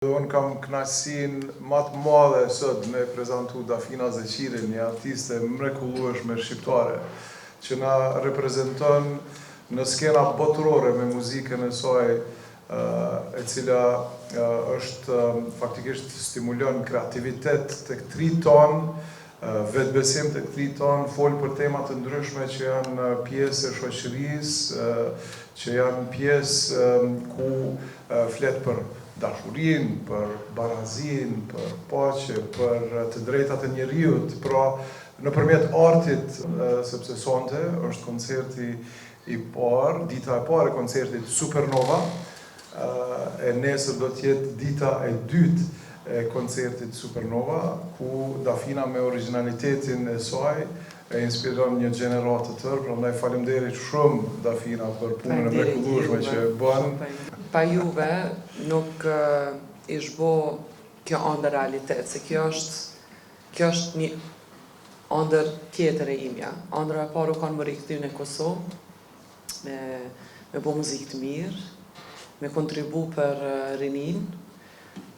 Unë kam kënaqësinë më të madhe sot me prezantu Dafina Zeqirin, një artiste mrekullueshme shqiptare, që na reprezenton në skena botërore me muzikën e saj, e cila është faktikisht stimulon kreativitet tek tri ton, vetbesim tek tri ton, fol për tema të ndryshme që janë pjesë e shoqërisë, që janë pjesë ku flet për dashurin, për barazin, për paqe, për të drejtat e njeriut, pra nëpërmjet artit, sepse sonte është koncerti i parë, dita e parë e koncertit Supernova, e nesër do të jetë dita e dytë e koncertit Supernova, ku Dafina me originalitetin e saj e inspiron një gjenerat të tërë, prandaj faleminderit shumë Dafina për punën e mrekullueshme që bën. Pa juve nuk ish bo kjo ëndër realitet, se kjo është një ëndër tjetër e imja. Ëndra e parë u kanë më rikëthy në Kosovë, me bo muzikë të mirë, me kontribu për rinin.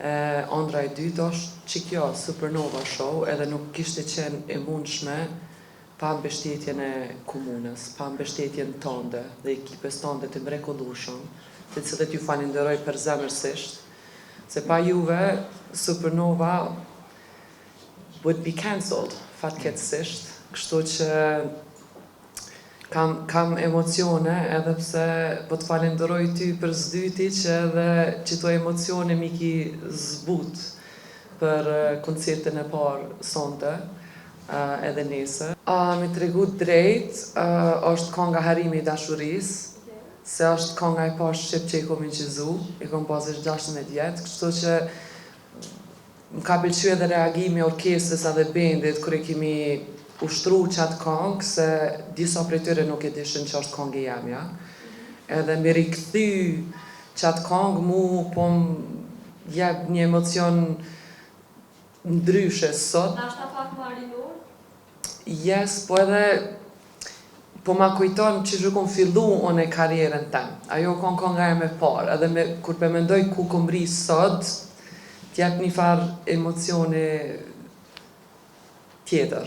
Ëndra e dytë është që kjo Supernova show edhe nuk kishte qenë e mundshme pa mbështetjen e komunës, pa mbështetjen tënde dhe ekipes tënde të mrekullueshëm, të cilët ju falenderoj për zemërsisht, se pa juve Supernova would be cancelled, fatkeqësisht, kështu që kam emocione edhe pse po të falenderoj ty për zdyti që edhe qëto emocione mi ki zbut për koncertin e parë sonte, edhe nesër. Me tregu drejt, është kënga Harimi i dashurisë, se është kënga e parë shqip që i kom inqizu, i kom pasur 16 vjetë, kështu që më ka pëlqyer edhe reagimi i orkestrës edhe bendit kur e kemi ushtru qatë këngë, se disa prej tyre nuk e dishin që është këngë jamja. Edhe me rikthy qatë këngë mu po më jep një emocion ndryshe sot. Nashta pak më rinur? Yes, po edhe po ma kujton që që kom fillu unë e karierën tem. Ajo kon kënga e me parë, edhe kur pe mendoj ku kom ri sot, t'jep një farë emocioni tjetër.